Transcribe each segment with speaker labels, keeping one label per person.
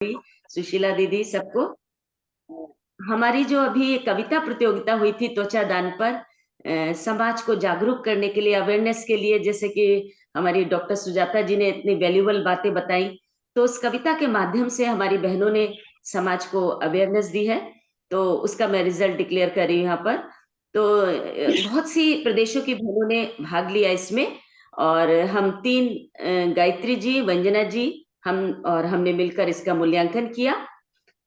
Speaker 1: सुशीला दीदी सबको। हमारी जो अभी ये कविता प्रतियोगिता हुई थी त्वचा दान पर, समाज को जागरूक करने के लिए, अवेयरनेस के लिए, जैसे कि हमारी डॉक्टर सुजाता जी ने इतनी वैल्यूबल बातें बताई, तो उस कविता के माध्यम से हमारी बहनों ने समाज को अवेयरनेस दी है। तो उसका मैं रिजल्ट डिक्लेयर कर रही हूँ यहाँ पर। तो बहुत सी प्रदेशों की बहनों ने भाग लिया इसमें, और हम 3, गायत्री जी, वंजना जी, हमने मिलकर इसका मूल्यांकन किया।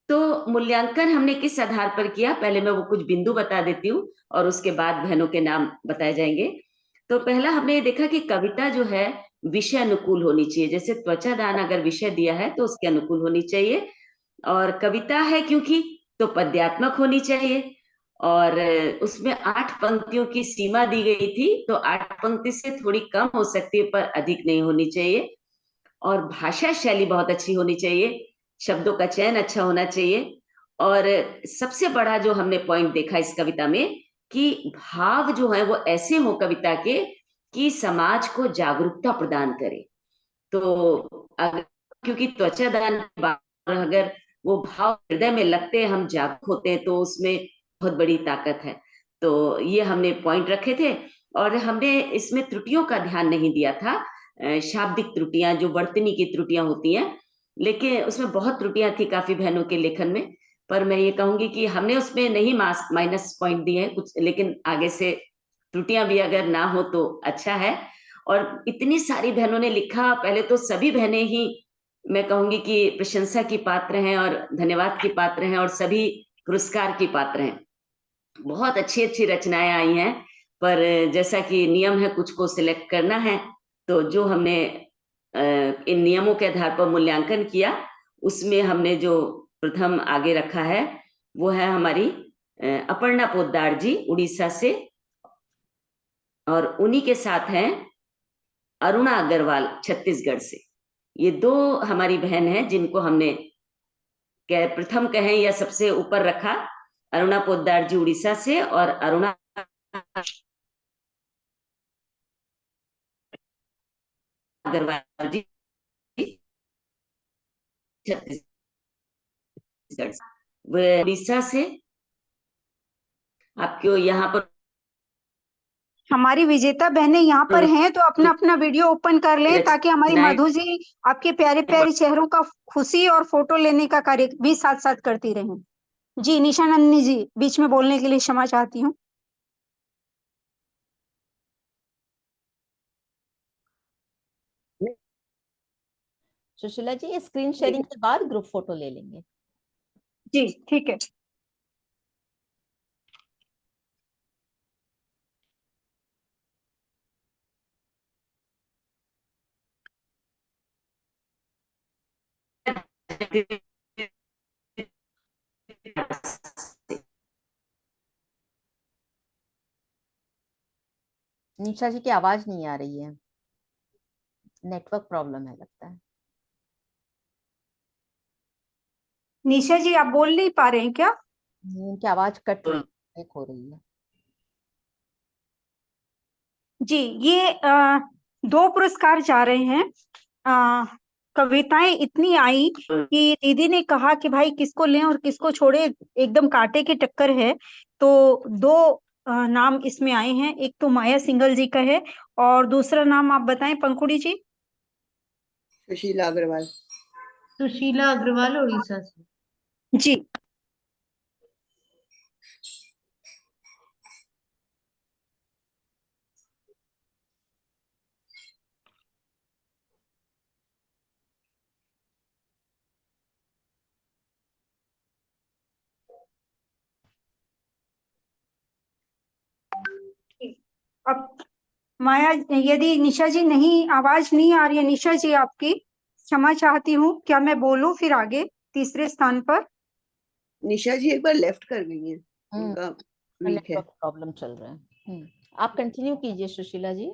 Speaker 1: तो मूल्यांकन हमने किस आधार पर किया, पहले मैं वो कुछ बिंदु बता देती हूँ और उसके बाद बहनों के नाम बताए जाएंगे। तो पहला हमने ये देखा कि कविता जो है विषय अनुकूल होनी चाहिए। जैसे त्वचा दान अगर विषय दिया है तो उसके अनुकूल होनी चाहिए, और कविता है क्योंकि तो पद्यात्मक होनी चाहिए। और उसमें 8 पंक्तियों की सीमा दी गई थी, तो 8 पंक्ति से थोड़ी कम हो सकती है पर अधिक नहीं होनी चाहिए। और भाषा शैली बहुत अच्छी होनी चाहिए, शब्दों का चयन अच्छा होना चाहिए। और सबसे बड़ा जो हमने पॉइंट देखा इस कविता में, कि भाव जो है वो ऐसे हो कविता के कि समाज को जागरूकता प्रदान करे। तो अगर, क्योंकि त्वचा दान के बाद अगर वो भाव हृदय में लगते हैं, हम जागरूक होते हैं, तो उसमें बहुत बड़ी ताकत है। तो ये हमने पॉइंट रखे थे। और हमने इसमें त्रुटियों का ध्यान नहीं दिया था, शाब्दिक त्रुटियां, जो वर्तनी की त्रुटियां होती हैं, लेकिन उसमें बहुत त्रुटियां थी काफी बहनों के लेखन में। पर मैं ये कहूंगी कि हमने उसमें नहीं माइनस पॉइंट दिए हैं कुछ, लेकिन आगे से त्रुटियां भी अगर ना हो तो अच्छा है। और इतनी सारी बहनों ने लिखा, पहले तो सभी बहनें ही मैं कहूंगी कि प्रशंसा की पात्र हैं और धन्यवाद की पात्र हैं, और सभी पुरस्कार की पात्र हैं। बहुत अच्छी अच्छी रचनाएं आई हैं, पर जैसा कि नियम है कुछ को सिलेक्ट करना है, तो जो हमने इन नियमों के आधार पर मूल्यांकन किया, उसमें हमने जो प्रथम आगे रखा है वो है हमारी अपर्णा पोद्दार जी उड़ीसा से, और उन्हीं के साथ हैं अरुणा अग्रवाल छत्तीसगढ़ से। ये 2 हमारी बहन हैं जिनको हमने प्रथम कहें या सबसे ऊपर रखा। अरुणा पोद्दार जी उड़ीसा से और अरुणा अग्रवाल जी छत्तीसगढ़, उड़ीसा से। आपको यहाँ पर
Speaker 2: हमारी विजेता बहनें यहाँ पर हैं, तो अपना अपना वीडियो ओपन कर लें ताकि हमारी मधु जी आपके प्यारे प्यारे चेहरों का खुशी और फोटो लेने का कार्य भी साथ साथ करती रहें। जी निशा नंदिनी जी, बीच में बोलने के लिए क्षमा चाहती हूँ।
Speaker 3: सुशीला जी, स्क्रीन शेयरिंग के बाद ग्रुप फोटो ले लेंगे।
Speaker 2: जी ठीक है।
Speaker 3: निशा जी की आवाज नहीं आ रही है, नेटवर्क प्रॉब्लम है लगता है।
Speaker 2: निशा जी आप बोल नहीं पा रहे हैं क्या?
Speaker 3: उनकी आवाज कट रही है, हो रही है।
Speaker 2: जी ये 2 पुरस्कार जा रहे हैं। कविताएं इतनी आई कि दीदी ने कहा कि भाई किसको लें और किसको छोड़े, एकदम कांटे की टक्कर है। तो 2 नाम इसमें आए हैं, एक तो माया सिंघल जी का है और दूसरा नाम आप बताएं पंखुड़ी जी।
Speaker 4: सुशीला अग्रवाल।
Speaker 5: सुशीला अग्रवाल उड़ीसा से।
Speaker 2: जी अब माया, यदि निशा जी नहीं, आवाज नहीं आ रही है निशा जी आपकी, क्षमा चाहती हूँ। क्या मैं बोलूं फिर आगे तीसरे स्थान पर?
Speaker 4: निशा जी एक बार लेफ्ट कर गई हैं, उनका वीक है,
Speaker 3: नेटवर्क प्रॉब्लम चल रहा है। आप कंटिन्यू कीजिए सुशीला जी,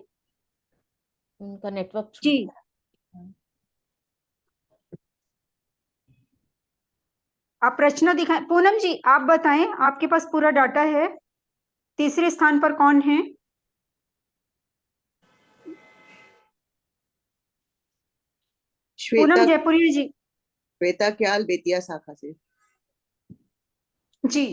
Speaker 3: उनका नेटवर्क
Speaker 2: जी आप रचना दिखाएं। पूनम जी आप बताएं, आपके पास पूरा डाटा है, तीसरे स्थान पर कौन है?
Speaker 4: श्वेता।
Speaker 2: पूनम जयपुरी जी।
Speaker 4: श्वेता क्याल बेतिया शाखा से।
Speaker 2: जी।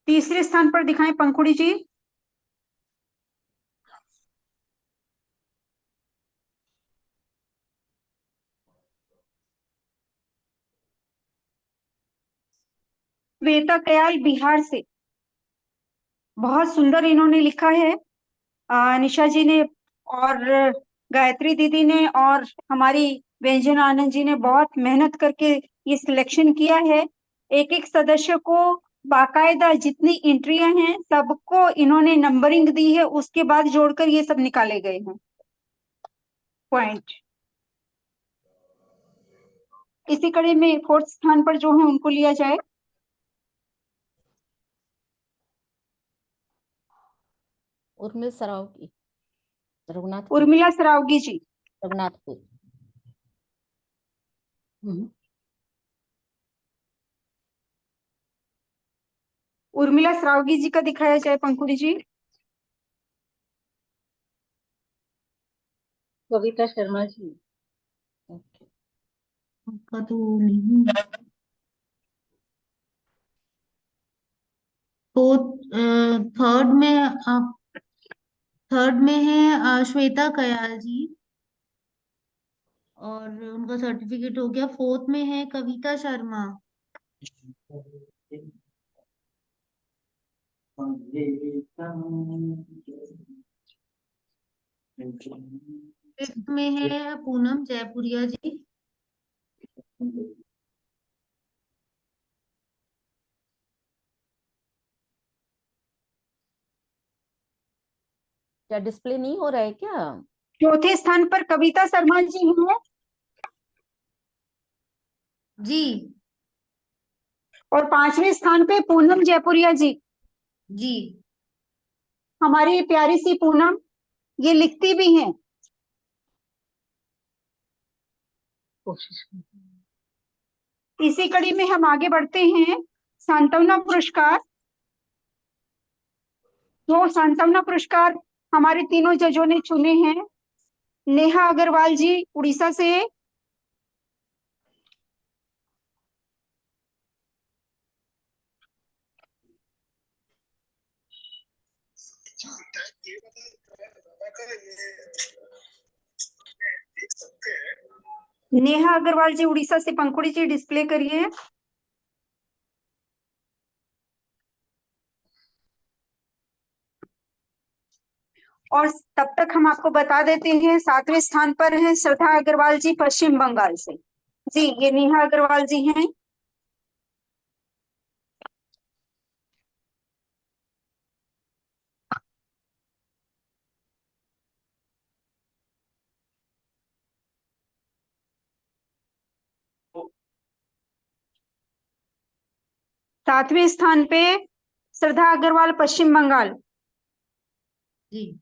Speaker 2: तीसरे स्थान पर दिखाएं पंखुड़ी जी। श्वेता कयाल बिहार से, बहुत सुंदर इन्होंने लिखा है। निशा जी ने और गायत्री दीदी ने और हमारी व्यंजन आनंद जी ने बहुत मेहनत करके ये सिलेक्शन किया है। एक एक सदस्य को बाकायदा जितनी एंट्रियां हैं सबको इन्होंने नंबरिंग दी है, उसके बाद जोड़कर ये सब निकाले गए हैं पॉइंट। इसी कड़ी में फोर्थ स्थान पर जो है उनको लिया जाए।
Speaker 3: उर्मिल सराव की, रघुनाथ
Speaker 2: उर्मिला सरावगी जी।
Speaker 3: रघुनाथपुर।
Speaker 2: उर्मिला सरावगी जी का दिखाया जाए पंखुड़ी जी।
Speaker 5: कविता शर्मा जी
Speaker 3: ओके।
Speaker 5: का तो नहीं। थर्ड में आप थर्ड में है श्वेता कयाल जी, और उनका सर्टिफिकेट हो गया। फोर्थ में है कविता शर्मा। फिफ्थ में है पूनम जयपुरिया जी।
Speaker 3: क्या डिस्प्ले नहीं हो रहा है क्या?
Speaker 2: चौथे स्थान पर कविता शर्मा जी हैं
Speaker 5: जी।
Speaker 2: और पांचवें स्थान पे पूनम जयपुरिया जी।
Speaker 5: जी।
Speaker 2: हमारी प्यारी सी पूनम ये लिखती भी हैं।
Speaker 5: कोशिश।
Speaker 2: इसी कड़ी में हम आगे बढ़ते हैं। सांत्वना पुरस्कार, दो सांत्वना पुरस्कार हमारे तीनों जजों ने चुने हैं। नेहा अग्रवाल जी उड़ीसा से, नेहा अग्रवाल जी उड़ीसा से, पंखुड़ी जी डिस्प्ले करिए। और तब तक हम आपको बता देते हैं सातवें स्थान पर है श्रद्धा अग्रवाल जी पश्चिम बंगाल से। जी ये नेहा अग्रवाल जी हैं। सातवें स्थान पे श्रद्धा अग्रवाल पश्चिम बंगाल।
Speaker 5: जी।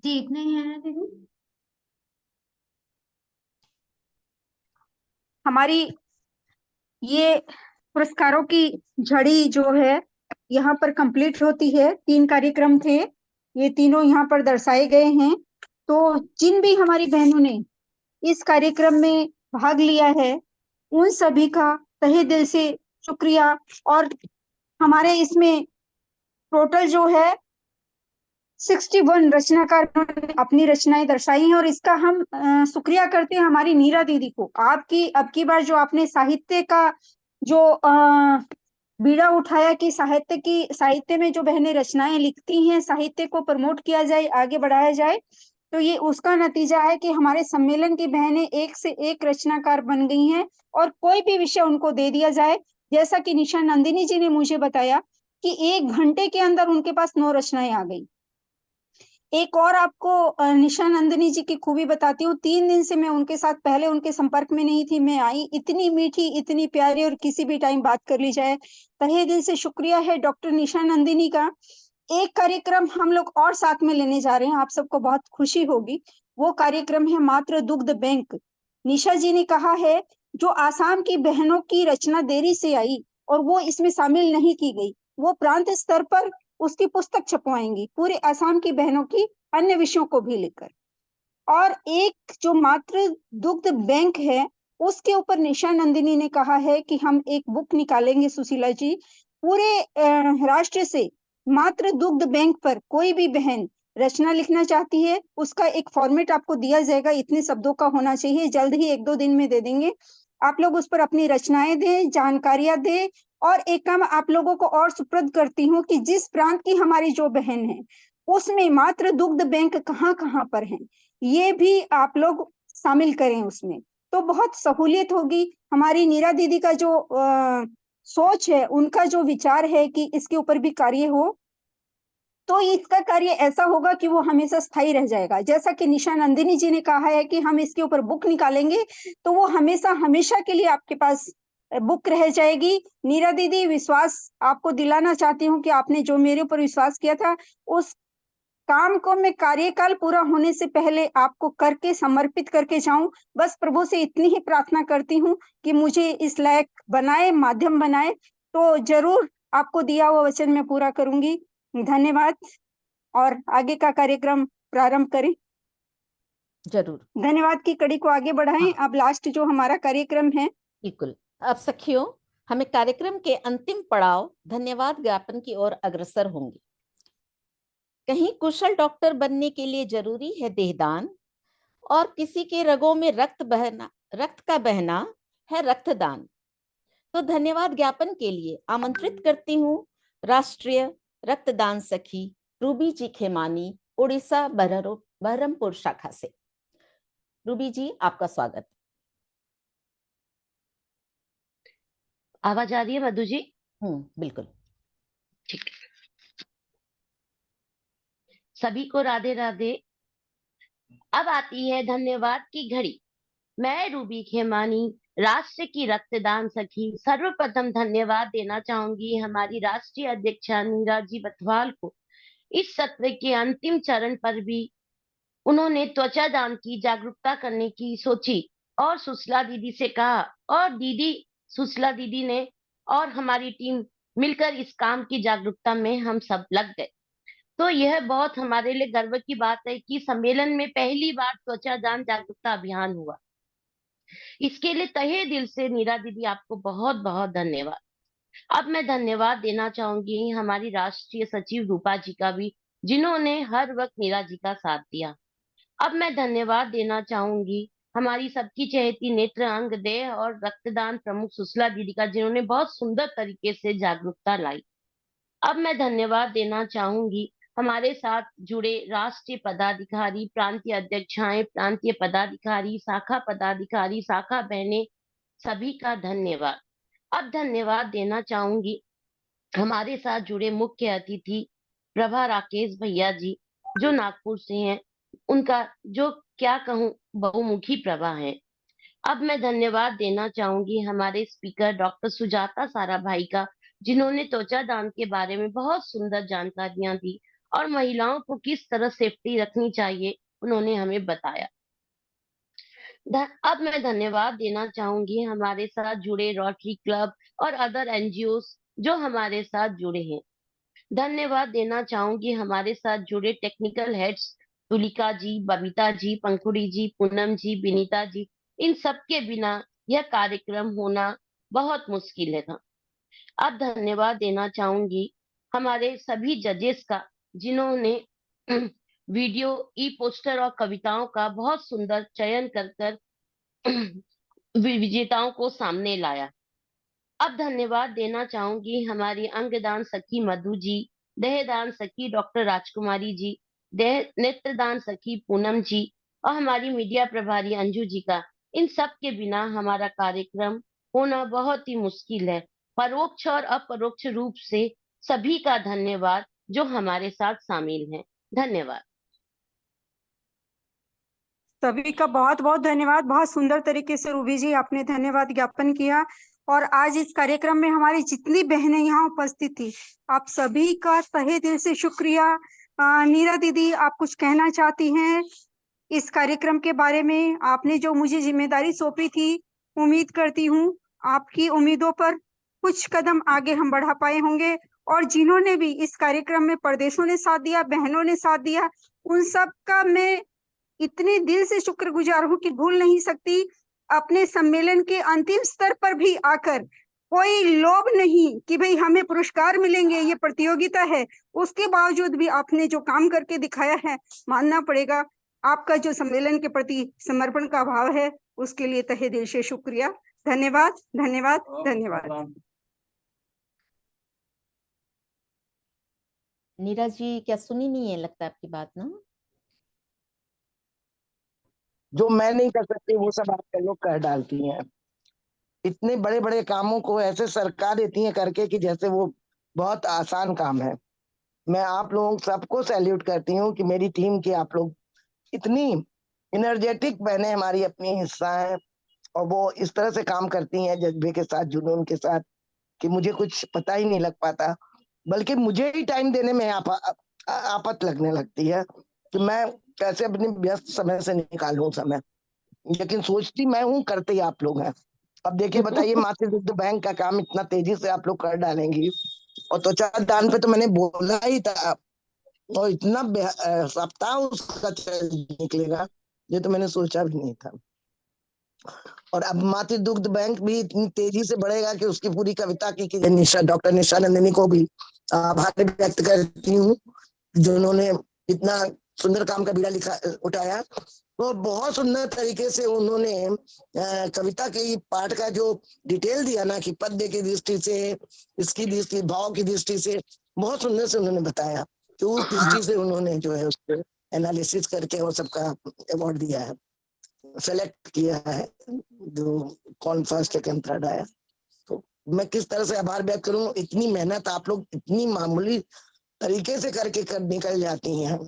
Speaker 5: जी इतने ही है ना दीदी?
Speaker 2: हमारी ये पुरस्कारों की झड़ी जो है यहाँ पर कंप्लीट होती है। 3 कार्यक्रम थे, ये तीनों यहाँ पर दर्शाए गए हैं। तो जिन भी हमारी बहनों ने इस कार्यक्रम में भाग लिया है उन सभी का तहे दिल से शुक्रिया। और हमारे इसमें टोटल जो है 61 रचनाकार ने अपनी रचनाएं दर्शाई हैं और इसका हम शुक्रिया करते हैं हमारी नीरा दीदी को। आपकी अब की बार जो आपने साहित्य का जो बीड़ा उठाया कि साहित्य में जो बहनें रचनाएं लिखती हैं साहित्य को प्रमोट किया जाए, आगे बढ़ाया जाए, तो ये उसका नतीजा है कि हमारे सम्मेलन की बहनें एक से एक रचनाकार बन गई हैं और कोई भी विषय उनको दे दिया जाए। जैसा कि निशा नंदिनी जी ने मुझे बताया कि 1 घंटे के अंदर उनके पास 9 रचनाएं आ गई। एक और आपको निशा नंदिनी जी की खूबी बताती हूँ। 3 दिन से मैं उनके साथ पहले उनके संपर्क में नहीं थी, मैं आई, इतनी मीठी इतनी प्यारी, और किसी भी टाइम बात कर ली जाए। तहे दिल से शुक्रिया है डॉक्टर निशा नंदिनी का एक कार्यक्रम हम लोग और साथ में लेने जा रहे हैं, आप सबको बहुत खुशी होगी। वो कार्यक्रम है मातृ दुग्ध बैंक। निशा जी ने कहा है जो आसाम की बहनों की रचना देरी से आई और वो इसमें शामिल नहीं की गई, वो प्रांत स्तर पर उसकी पुस्तक छपवाएंगी पूरे आसाम की बहनों की अन्य विषयों को भी लेकर। और एक जो मातृ दुग्ध बैंक है उसके ऊपर निशा नंदिनी ने कहा है कि हम एक बुक निकालेंगे सुशीला जी, पूरे राष्ट्र से मातृ दुग्ध बैंक पर कोई भी बहन रचना लिखना चाहती है, उसका एक फॉर्मेट आपको दिया जाएगा, इतने शब्दों का होना चाहिए, जल्द ही 1-2 दिन में दे देंगे। आप लोग उस पर अपनी रचनाएं दें, जानकारियां दें। और एक काम आप लोगों को और सुपुर्द करती हूँ कि जिस प्रांत की हमारी जो बहन है उसमें मातृ दुग्ध बैंक कहाँ कहाँ पर है, ये भी आप लोग शामिल करें उसमें, तो बहुत सहूलियत होगी। हमारी नीरा दीदी का जो सोच है, उनका जो विचार है कि इसके ऊपर भी कार्य हो, तो इसका कार्य ऐसा होगा कि वो हमेशा स्थायी रह जाएगा। जैसा कि निशा नंदिनी जी ने कहा है कि हम इसके ऊपर बुक निकालेंगे, तो वो हमेशा हमेशा के लिए आपके पास बुक रह जाएगी। नीरा दीदी, विश्वास आपको दिलाना चाहती हूँ कि आपने जो मेरे ऊपर विश्वास किया था, उस काम को मैं कार्यकाल पूरा होने से पहले आपको करके समर्पित करके जाऊं। बस प्रभु से इतनी ही प्रार्थना करती हूँ कि मुझे इस लायक बनाए, माध्यम बनाए, तो जरूर आपको दिया हुआ वचन मैं पूरा करूंगी। धन्यवाद। और आगे का कार्यक्रम प्रारंभ करें।
Speaker 3: जरूर।
Speaker 2: धन्यवाद की कड़ी को आगे बढ़ाएं। अब लास्ट जो हमारा कार्यक्रम है,
Speaker 3: बिल्कुल। अब सखियों, हमें कार्यक्रम के अंतिम पड़ाव धन्यवाद ज्ञापन की ओर अग्रसर होंगे। कहीं कुशल डॉक्टर बनने के लिए जरूरी है देहदान, और किसी के रगों में रक्त का बहना है रक्तदान। तो धन्यवाद ज्ञापन के लिए आमंत्रित करती हूँ राष्ट्रीय रक्तदान सखी रूबी जी खेमानी, उड़ीसा बहरमपुर शाखा से। रूबी जी, आपका स्वागत।
Speaker 6: आवाज आ रही है मधु जी?
Speaker 3: बिल्कुल
Speaker 6: ठीक है। सभी को राधे राधे। अब आती है धन्यवाद की घड़ी। मैं रूबी खेमानी, राष्ट्र की रक्तदान सखी, सर्वप्रथम धन्यवाद देना चाहूंगी हमारी राष्ट्रीय अध्यक्षा नीरा जी बथवाल को। इस सत्र के अंतिम चरण पर भी उन्होंने त्वचा दान की जागरूकता करने की सोची और सुशीला दीदी से कहा, और दीदी सुशीला दीदी ने और हमारी टीम मिलकर इस काम की जागरूकता में हम सब लग गए। तो यह बहुत हमारे लिए गर्व की बात है कि सम्मेलन में पहली बार त्वचा दान जागरूकता अभियान हुआ। इसके लिए तहे दिल से नीरा दीदी आपको बहुत बहुत धन्यवाद। अब मैं धन्यवाद देना चाहूंगी हमारी राष्ट्रीय सचिव रूपा जी का भी, जिन्होंने हर वक्त नीरा जी का साथ दिया। अब मैं धन्यवाद देना चाहूंगी हमारी सबकी चहेती नेत्र अंग देह और रक्तदान प्रमुख सुशीला दीदी का, जिन्होंने बहुत सुंदर तरीके से जागरूकता लाई। अब मैं धन्यवाद देना चाहूंगी हमारे साथ जुड़े राष्ट्रीय पदाधिकारी, प्रांतीय अध्यक्षाएं, प्रांतीय पदाधिकारी, शाखा बहनें, सभी का धन्यवाद। अब धन्यवाद देना चाहूंगी हमारे साथ जुड़े मुख्य अतिथि प्रभा राकेश भैया जी, जो नागपुर से हैं। उनका जो क्या कहूँ, बहुमुखी प्रभा है। अब मैं धन्यवाद देना चाहूंगी हमारे स्पीकर डॉक्टर सुजाता साराभाई का, जिन्होंने त्वचा दान के बारे में बहुत सुंदर जानकारियां दी और महिलाओं को किस तरह सेफ्टी रखनी चाहिए उन्होंने हमें बताया। अब मैं धन्यवाद देना चाहूंगी हमारे साथ जुड़े रोटरी क्लब और अदर एनजीओस जो हमारे साथ जुड़े हैं। धन्यवाद देना चाहूंगी हमारे साथ जुड़े टेक्निकल हेड्स तुलिका जी, बबीता जी, पंखुड़ी जी, पूनम जी, विनीता जी। इन सब के बिना यह कार्यक्रम होना बहुत मुश्किल था। अब धन्यवाद देना चाहूंगी हमारे सभी जजेस का, जिन्होंने वीडियो, ई पोस्टर और कविताओं का बहुत सुंदर चयन कर विजेताओं को सामने लाया। अब धन्यवाद देना चाहूंगी हमारी अंगदान सखी मधु जी, देहदान सखी डॉक्टर राजकुमारी जी, नेत्रदान सखी पूनम जी और हमारी मीडिया प्रभारी अंजू जी का। इन सब के बिना हमारा कार्यक्रम होना बहुत ही मुश्किल है। परोक्ष और अपरोक्ष रूप से सभी का धन्यवाद जो हमारे साथ शामिल हैं। धन्यवाद।
Speaker 2: सभी का बहुत बहुत धन्यवाद। बहुत सुंदर तरीके से रूबी जी आपने धन्यवाद ज्ञापन किया। और आज इस कार्यक्रम में हमारी जितनी बहनें यहाँ उपस्थित थी, आप सभी का तहे दिल से शुक्रिया। नीरा दीदी, आप कुछ कहना चाहती हैं इस कार्यक्रम के बारे में? आपने जो मुझे जिम्मेदारी सौंपी थी, उम्मीद करती हूँ आपकी उम्मीदों पर कुछ कदम आगे हम बढ़ा पाए होंगे। और जिन्होंने भी इस कार्यक्रम में परदेशों ने साथ दिया, बहनों ने साथ दिया, उन सब का मैं इतने दिल से शुक्रगुजार हूँ कि भूल नहीं सकती। अपने सम्मेलन के अंतिम स्तर पर भी आकर कोई लोभ नहीं कि भाई हमें पुरस्कार मिलेंगे, ये प्रतियोगिता है, उसके बावजूद भी आपने जो काम करके दिखाया है, मानना पड़ेगा आपका जो सम्मेलन के प्रति समर्पण का भाव है, उसके लिए तहे दिल से शुक्रिया। धन्यवाद, धन्यवाद, धन्यवाद।
Speaker 3: नीरा जी, क्या सुनी नहीं है लगता आपकी बात ना?
Speaker 7: जो मैं नहीं कर सकती वो सब आप लोग कर डालती हैं। इतने बड़े बड़े कामों को ऐसे सरकार देती है करके कि जैसे वो बहुत आसान काम है। मैं आप लोगों सबको सैल्यूट करती हूँ कि मेरी टीम के आप लोग इतनी एनर्जेटिक बहनें हमारी अपनी हिस्सा है, और वो इस तरह से काम करती हैं जज्बे के साथ, जुनून के साथ, कि मुझे कुछ पता ही नहीं लग पाता, बल्कि मुझे ही टाइम देने में आपत लगने लगती है कि मैं कैसे अपने व्यस्त समय से निकालूं समय। लेकिन सोचती मैं हूँ, करते ही आप लोग हैं। अब देखिए, बताइए, मातृ दुग्ध बैंक का काम इतना तेजी से आप लोग कर डालेंगी, और त्वचा दान पे तो मैंने बोला ही था, और इतना सप्ताह उसका निकलेगा, ये तो मैंने सोचा भी नहीं था। और अब मातृ दुग्ध बैंक भी इतनी तेजी से बढ़ेगा कि उसकी पूरी कविता की डॉक्टर निशा नंदिनी को भी आभार व्यक्त करती हूँ, जो उन्होंने इतना सुंदर काम का बीड़ा उठाया। वो बहुत सुंदर तरीके से उन्होंने कविता के पाठ का जो डिटेल दिया ना, कि पद्य की दृष्टि से, इसकी दृष्टि, भाव की दृष्टि से बहुत सुंदर से उन्होंने बताया, तो उस दृष्टि से उन्होंने जो है उसको एनालिसिस करके वो सबका अवार्ड दिया है, सेलेक्ट किया है, जो कौन फर्स्ट सेकंड थर्ड आया। तो मैं किस तरह से आभार व्यक्त करूं, इतनी मेहनत आप लोग इतनी मामूली तरीके से करके निकल जाती हैं।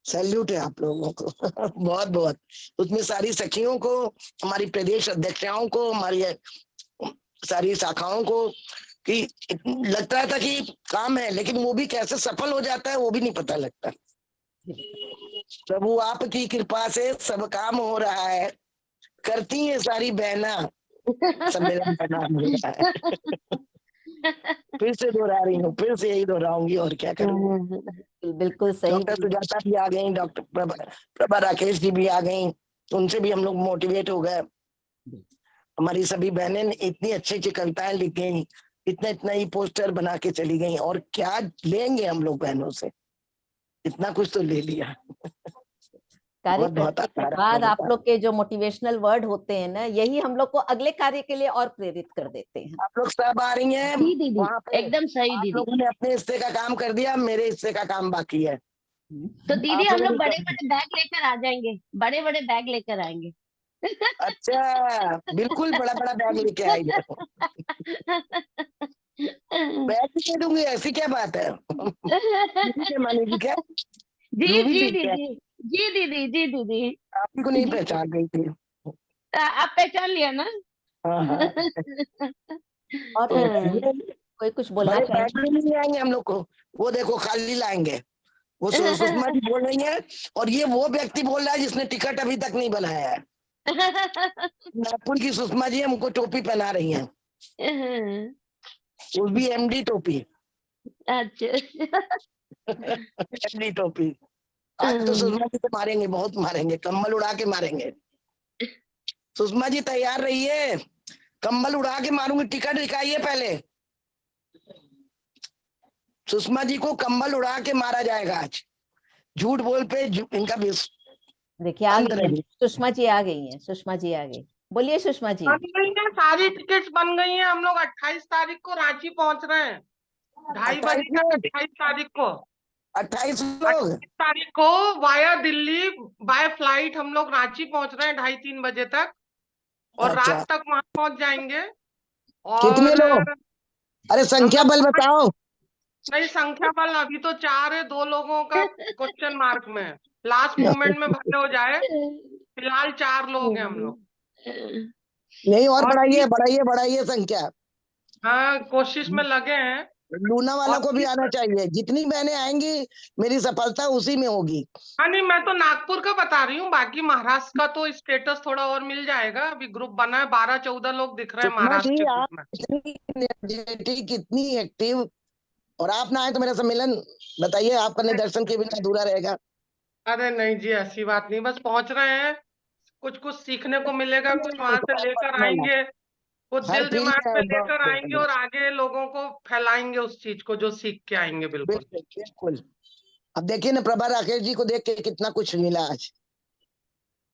Speaker 7: सैल्यूट है आप लोगों को बहुत बहुत। उसमें सारी सखियों को, हमारी प्रदेश अध्यक्षाओं को, हमारी सारी शाखाओं को, कि लगता था कि काम है, लेकिन वो भी कैसे सफल हो जाता है वो भी नहीं पता लगता। प्रभु आपकी कृपा से सब काम हो रहा है, करती है सारी बहना, सम्मेलन का नाम हो रहा है। फिर से दोहरा रही हूँ, फिर से यही दोहराऊंगी, और क्या करूँ।
Speaker 3: बिल्कुल सही।
Speaker 7: डॉक्टर सुजाता भी आ गई, डॉक्टर प्रभा राकेश जी भी आ गई, उनसे भी हम लोग मोटिवेट हो गए। हमारी सभी बहनें इतनी अच्छी अच्छी कविताएं लिख गई, इतना इतना ही पोस्टर बना के चली गई, और क्या लेंगे हम लोग बहनों से, इतना कुछ तो ले लिया।
Speaker 3: कार्यक्रम के बाद आप लोग के जो मोटिवेशनल वर्ड होते हैं ना, यही हम लोग को अगले कार्य के लिए और प्रेरित कर देते हैं।
Speaker 7: आप लोग सब आ रही हैं वहाँ पे,
Speaker 6: एकदम सही
Speaker 7: आप
Speaker 6: दीदी।
Speaker 7: लोगों ने अपने हिस्से का काम कर दिया, मेरे हिस्से का काम बाकी है।
Speaker 6: तो दीदी हम लोग बड़े बड़े बैग लेकर आ जाएंगे, बड़े बड़े बैग लेकर आएंगे।
Speaker 7: अच्छा, बिल्कुल बड़ा बड़ा बैग लेके आएंगे। बैग दे दूंगी, ऐसी क्या बात है। मानेगी क्या?
Speaker 6: जी जी दीदी, जी दीदी, जी दीदी।
Speaker 7: आपकी को नहीं पहचान गई थी।
Speaker 6: आप पहचान लिया ना?
Speaker 7: हाँ।
Speaker 3: और कोई कुछ बोला?
Speaker 7: बड़े बैग में नहीं आएंगे हम लोग को, वो देखो खाली लाएंगे। वो सुषमा जी बोल रही है, और ये वो व्यक्ति बोल रहा है जिसने टिकट अभी तक नहीं बनाया है। नागपुर की सुषमा जी हमको टोपी पहना रही हैं, वो भी एमडी टोपी।
Speaker 6: अच्छा।
Speaker 7: एमडी टोपी। आज तो सुषमा जी को मारेंगे, बहुत मारेंगे, कंबल उड़ा के मारेंगे। सुषमा जी तैयार रहिए, कंबल उड़ा के मारूंगी। टिकट दिखाइए पहले, सुषमा जी को कंबल उड़ा के मारा जाएगा आज। झूठ बोल पे इनका
Speaker 3: देखिए आ गई सुषमा जी, आ गई हैं सुषमा जी, आ गई। बोलिए सुषमा जी।
Speaker 8: सारी टिकट्स बन गई हैं, हम लोग 28 तारीख को रांची पहुंच रहे हैं, 2:30 बजे तक। 28 तारीख को
Speaker 7: 28 लोग,
Speaker 8: 28 तारीख को वाया दिल्ली बाय फ्लाइट हम लोग रांची पहुंच रहे हैं 2:30-3 बजे तक, और रात तक वहां पहुंच जाएंगे। और
Speaker 7: कितने लोग? अरे संख्या बल बताओ।
Speaker 8: नहीं, संख्या बल अभी तो 4 है, 2 लोगों का क्वेश्चन मार्क में, लास्ट मोमेंट में भले हो जाए। फिलहाल 4 लोग हैं हम लोग।
Speaker 7: नहीं, और बढ़ाइए बढ़ाइए बढ़ाइए संख्या।
Speaker 8: हाँ, कोशिश में लगे हैं।
Speaker 7: लूनावाला
Speaker 8: और
Speaker 7: को भी
Speaker 8: इस-
Speaker 7: आना चाहिए, जितनी बहनें आएंगी मेरी सफलता उसी में होगी।
Speaker 8: हाँ नहीं, मैं तो नागपुर का बता रही हूँ, बाकी महाराष्ट्र का तो स्टेटस थोड़ा और मिल जाएगा। अभी ग्रुप बना है, 12-14 लोग दिख रहे हैं
Speaker 7: सुषमा
Speaker 8: महाराष्ट्र
Speaker 7: जी
Speaker 8: के ग्रुप
Speaker 7: आप
Speaker 8: में।
Speaker 7: इतनी एनर्जेटिक, इतनी एक्टिव, और आप ना आए तो मेरा सम्मेलन बताइए आपका निदर्शन के बिना अधूरा रहेगा।
Speaker 8: अरे नहीं जी, ऐसी बात नहीं, बस पहुंच रहे हैं, कुछ कुछ सीखने को मिलेगा, कुछ वहां से लेकर आएंगे, कुछ
Speaker 7: हर
Speaker 8: दिल
Speaker 7: फील्ड
Speaker 8: दिमाग
Speaker 7: में
Speaker 8: में
Speaker 7: बहुत
Speaker 8: लेकर आएंगे और आगे लोगों को फैलाएंगे उस चीज को जो सीख के आएंगे। बिल्कुल।
Speaker 7: बिल्कुल बिल्कुल। अब देखिए ना, प्रभा राकेश जी को देख के कितना कुछ मिला आज।